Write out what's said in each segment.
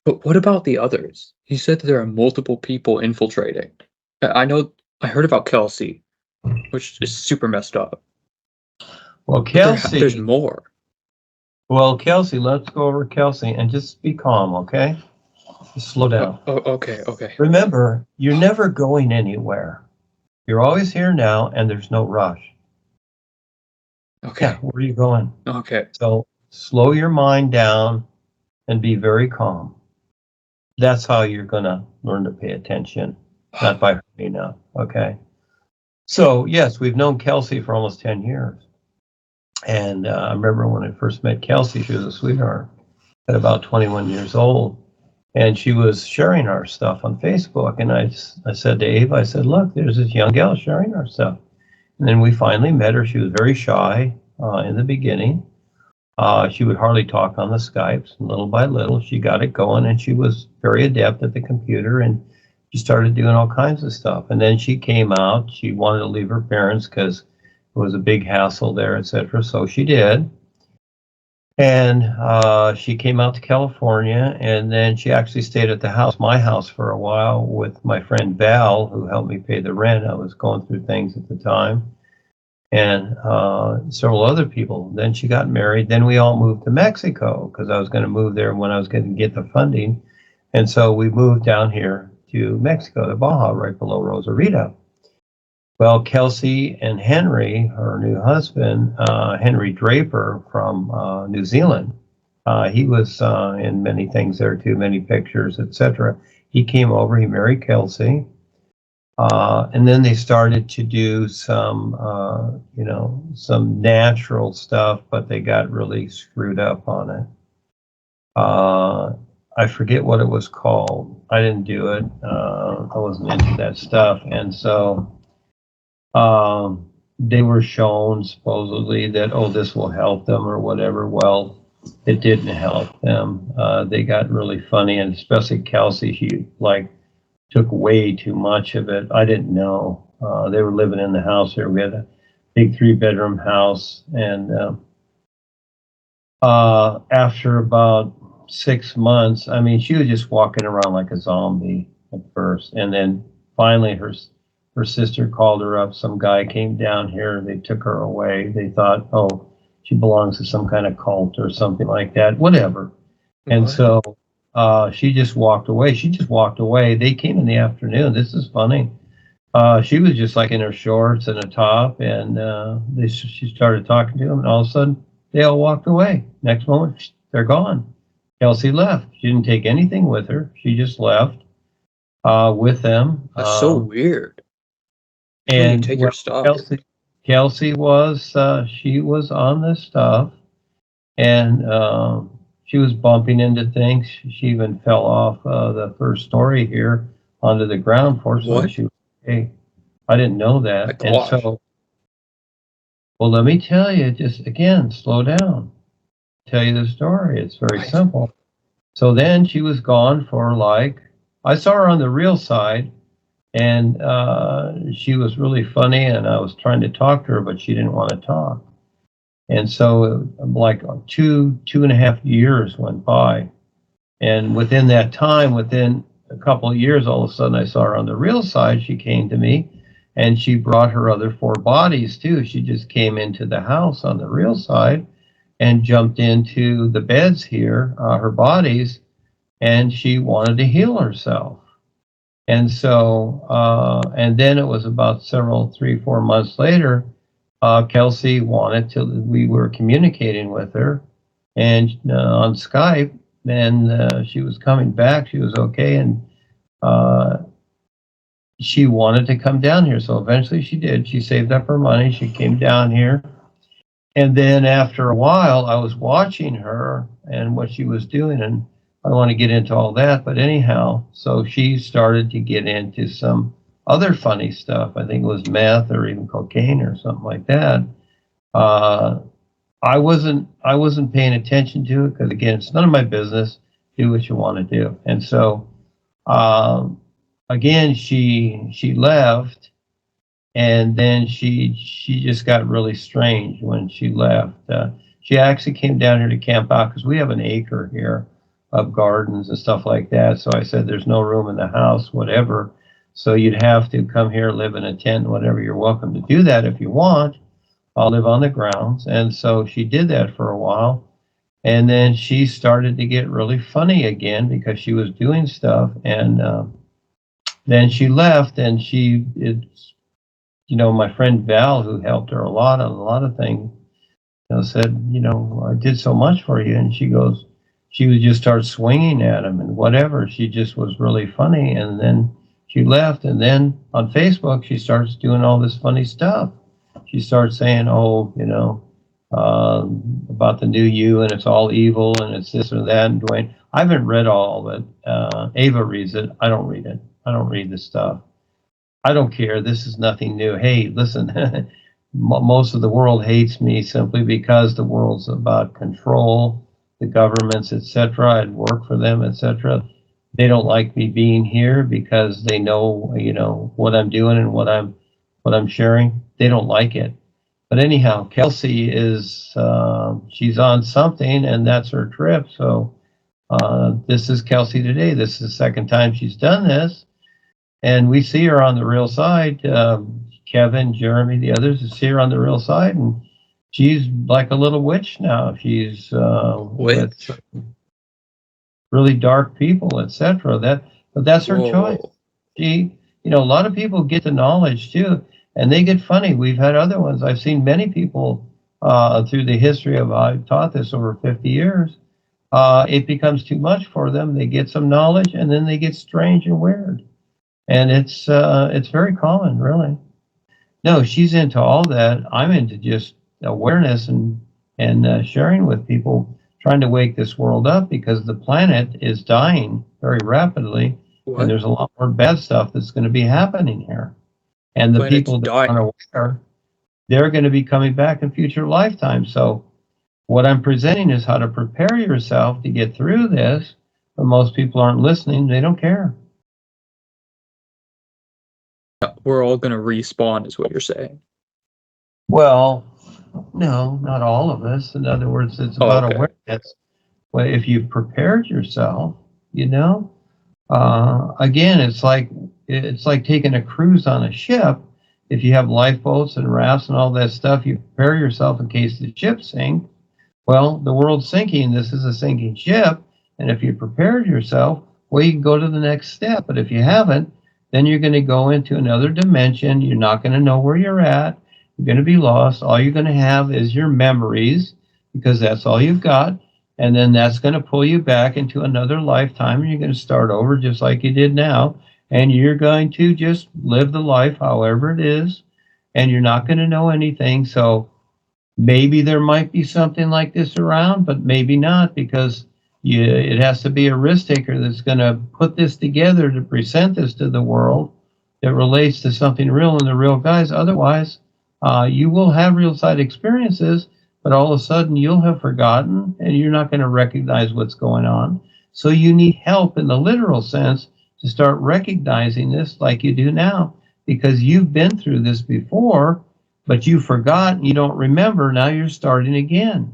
But what about the others? He said that there are multiple people infiltrating. I know, I heard about Kelsey, which is super messed up. Well, There's Kelsey, more. let's go over Kelsey and just be calm, okay? Just slow down. Okay. Remember, you're never going anywhere. You're always here now, and there's no rush. Okay. Yeah, where are you going? Okay. So slow your mind down and be very calm. That's how you're going to learn to pay attention, not by hurrying up, okay? So, yes, we've known Kelsey for almost 10 years. And I remember when I first met Kelsey, she was a sweetheart at about 21 years old. And she was sharing our stuff on Facebook. And I said to Ava, I said, look, there's this young gal sharing our stuff. And then we finally met her. She was very shy in the beginning. She would hardly talk on the Skypes. And little by little, she got it going. And she was very adept at the computer. And she started doing all kinds of stuff. And then she came out. She wanted to leave her parents because it was a big hassle there, etc. So she did. And she came out to California, and then she actually stayed at the house, my house, for a while with my friend Val, who helped me pay the rent. I was going through things at the time, and several other people. Then she got married. Then we all moved to Mexico because I was going to move there when I was going to get the funding. And so we moved down here to Mexico, to Baja, right below Rosarito. Well, Kelsey and Henry, her new husband, Henry Draper from New Zealand, he was in many things there too, many pictures, etc. He came over, he married Kelsey, and then they started to do some, some natural stuff, but they got really screwed up on it. I forget what it was called. I didn't do it. I wasn't into that stuff, and so. They were shown supposedly that, oh, this will help them or whatever. Well, it didn't help them. They got really funny, and especially Kelsey, she took way too much of it. I didn't know. They were living in the house here. We had a big 3-bedroom house, and after about 6 months, I mean, she was just walking around like a zombie at first, and then finally her sister called her up. Some guy came down here. They took her away. They thought, oh, she belongs to some kind of cult or something like that, whatever. And so she just walked away. They came in the afternoon. This is funny. She was just like in her shorts and a top, and she started talking to them, and all of a sudden they all walked away. Next moment, they're gone. Kelsey left. She didn't take anything with her. She just left with them. That's so weird. And take your stuff. Kelsey was she was on this stuff, and she was bumping into things. She even fell off the first story here onto the ground floor. So she was okay. I didn't know that. And so, well, let me tell you, just again, slow down. Tell you the story. It's very simple. So then she was gone for I saw her on the real side. And she was really funny, and I was trying to talk to her, but she didn't want to talk. And so like 2.5 years went by. And within that time, within a couple of years, all of a sudden I saw her on the real side. She came to me, and she brought her other 4 bodies too. She just came into the house on the real side and jumped into the beds here, her bodies, and she wanted to heal herself. And so, and then it was about 3-4 months later, Kelsey we were communicating with her and on Skype, and she was coming back. She was okay, and she wanted to come down here. So eventually she did. She saved up her money. She came down here. And then after a while, I was watching her and what she was doing, and I don't want to get into all that, but anyhow, so she started to get into some other funny stuff. I think it was meth or even cocaine or something like that. I wasn't paying attention to it because, again, it's none of my business. Do what you want to do. And so, again, she left, and then she just got really strange when she left. She actually came down here to camp out because we have an acre here. of gardens and stuff like that. So I said, there's no room in the house, whatever. So you'd have to come here, live in a tent, whatever. You're welcome to do that if you want. I'll live on the grounds. And so she did that for a while. And then she started to get really funny again because she was doing stuff. And then she left, and it's, my friend Val, who helped her a lot on a lot of things, said, I did so much for you. And she would just start swinging at him and whatever. She just was really funny. And then she left. And then on Facebook, she starts doing all this funny stuff. She starts saying, about the new you, and it's all evil, and it's this or that. And Duane, I haven't read all of it. Ava reads it. I don't read it. I don't read this stuff. I don't care. This is nothing new. Hey, listen, most of the world hates me simply because the world's about control, the governments, etc. I'd work for them, etc. They don't like me being here because they know, what I'm doing and what I'm sharing. They don't like it. But anyhow, Kelsey is, she's on something, and that's her trip. So this is Kelsey today. This is the second time she's done this. And we see her on the real side. Kevin, Jeremy, the others see her on the real side. And she's like a little witch now. She's with really dark people, etc. But that's her choice. She, a lot of people get the knowledge too. And they get funny. We've had other ones. I've seen many people through the history of, I've taught this over 50 years. It becomes too much for them. They get some knowledge, and then they get strange and weird. And it's very common, really. No, she's into all that. I'm into just awareness and sharing with people, trying to wake this world up because the planet is dying very rapidly. What? And there's a lot more bad stuff that's going to be happening here. And the people that aren't aware, they're going to be coming back in future lifetimes. So what I'm presenting is how to prepare yourself to get through this, but most people aren't listening. They don't care. We're all going to respawn is what you're saying. Well, no, not all of us. In other words, it's about awareness. Well, if you've prepared yourself, again, it's like taking a cruise on a ship. If you have lifeboats and rafts and all that stuff, you prepare yourself in case the ship sinks. Well, the world's sinking. This is a sinking ship. And if you prepared yourself, well, you can go to the next step. But if you haven't, then you're going to go into another dimension. You're not going to know where you're at. You're going to be lost. All you're going to have is your memories, because that's all you've got. And then that's going to pull you back into another lifetime. And you're going to start over just like you did now. And you're going to just live the life however it is. And you're not going to know anything. So maybe there might be something like this around, but maybe not, because it has to be a risk taker that's going to put this together to present this to the world that relates to something real and the real guys. Otherwise, you will have real side experiences, but all of a sudden you'll have forgotten and you're not going to recognize what's going on. So you need help in the literal sense to start recognizing this like you do now, because you've been through this before, but you forgot and you don't remember. Now you're starting again.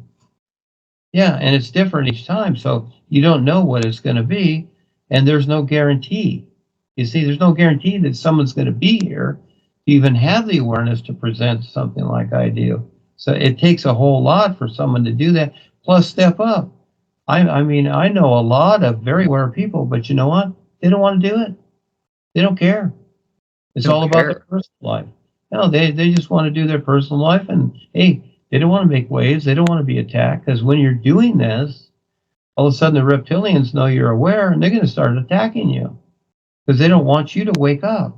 Yeah, and it's different each time, so you don't know what it's going to be, and there's no guarantee. You see, there's no guarantee that someone's going to be here to even have the awareness to present something like I do. So it takes a whole lot for someone to do that, plus step up. I mean, I know a lot of very aware people, but you know what? They don't want to do it. They don't care. It's all about their personal life. No, they just want to do their personal life, and hey, they don't want to make waves. They don't want to be attacked, because when you're doing this, all of a sudden the reptilians know you're aware, and they're going to start attacking you because they don't want you to wake up.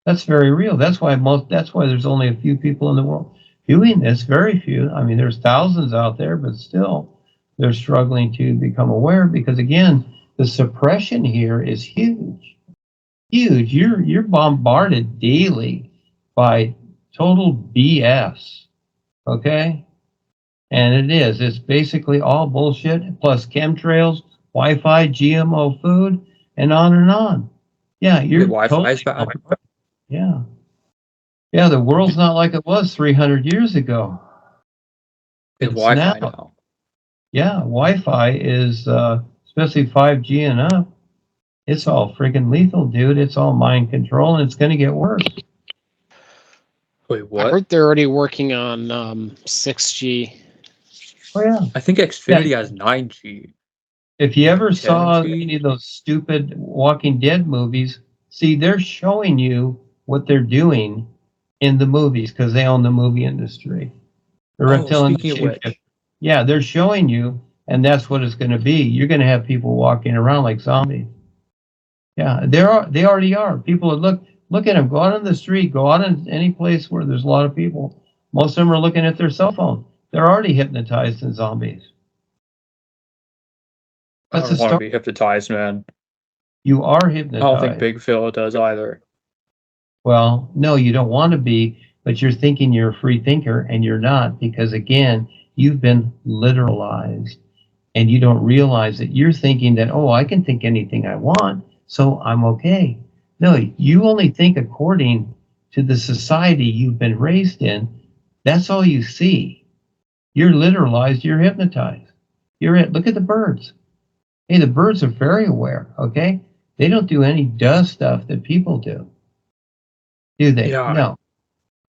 That's very real. That's why there's only a few people in the world doing this. Very few. I mean, there's thousands out there, but still they're struggling to become aware, because again, the suppression here is huge. Huge. You're bombarded daily by total BS. Okay? And it is. It's basically all bullshit, plus chemtrails, Wi-Fi, GMO food, and on and on. Yeah, you're Wi-Fi's bad. Yeah. Yeah, the world's not like it was 300 years ago. It's Wi-Fi now. Yeah, Wi-Fi is, especially 5G and up, it's all friggin' lethal, dude. It's all mind control, and it's going to get worse. Wait, I what? heard they're already working on 6G. Oh, yeah. I think Xfinity has 9G. If you ever saw 10G? any of those stupid Walking Dead movies, see, they're showing you what they're doing in the movies because they own the movie industry. The Oh, reptilian speaking of shapeshifter. which, Yeah, they're showing you, and that's what it's going to be. You're going to have people walking around like zombies. Yeah, they already are. People look at them. Go out on the street. Go out in any place where there's a lot of people. Most of them are looking at their cell phone. They're already hypnotized in zombies. I That's the don't want to story. be hypnotized, man. You are I don't think hypnotized. Big Phil does either. Well, no, you don't want to be, but you're thinking you're a free thinker, and you're not, because again, you've been literalized, and you don't realize that you're thinking that, oh, I can think anything I want, so I'm okay. No, you only think according to the society you've been raised in. That's all you see. You're literalized, you're hypnotized. You're it. Look at the birds. Hey, the birds are very aware, okay? They don't do any duh stuff that people do they? Yeah, No,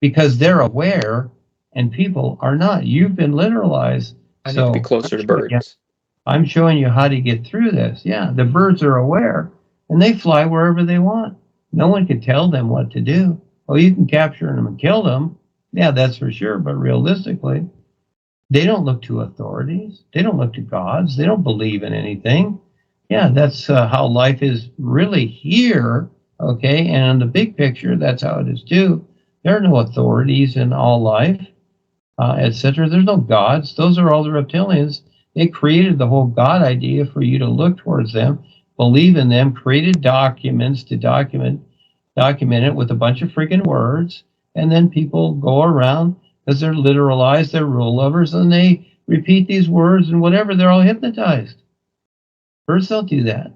because they're aware and people are not. You've been literalized. I need to be So closer to birds. I'm showing you how to get through this. Yeah, the birds are aware and they fly wherever they want. No one can tell them what to do. Oh, you can capture them and kill them. Yeah, that's for sure. But realistically, they don't look to authorities. They don't look to gods. They don't believe in anything. Yeah, that's how life is really here. Okay, and in the big picture, that's how it is too. There are no authorities in all life, etc. There's no gods. Those are all the reptilians. They created the whole God idea for you to look towards them, believe in them, created documents to document it with a bunch of freaking words, and then people go around because they're literalized, they're rule lovers, and they repeat these words and whatever, they're all hypnotized. Birds don't do that.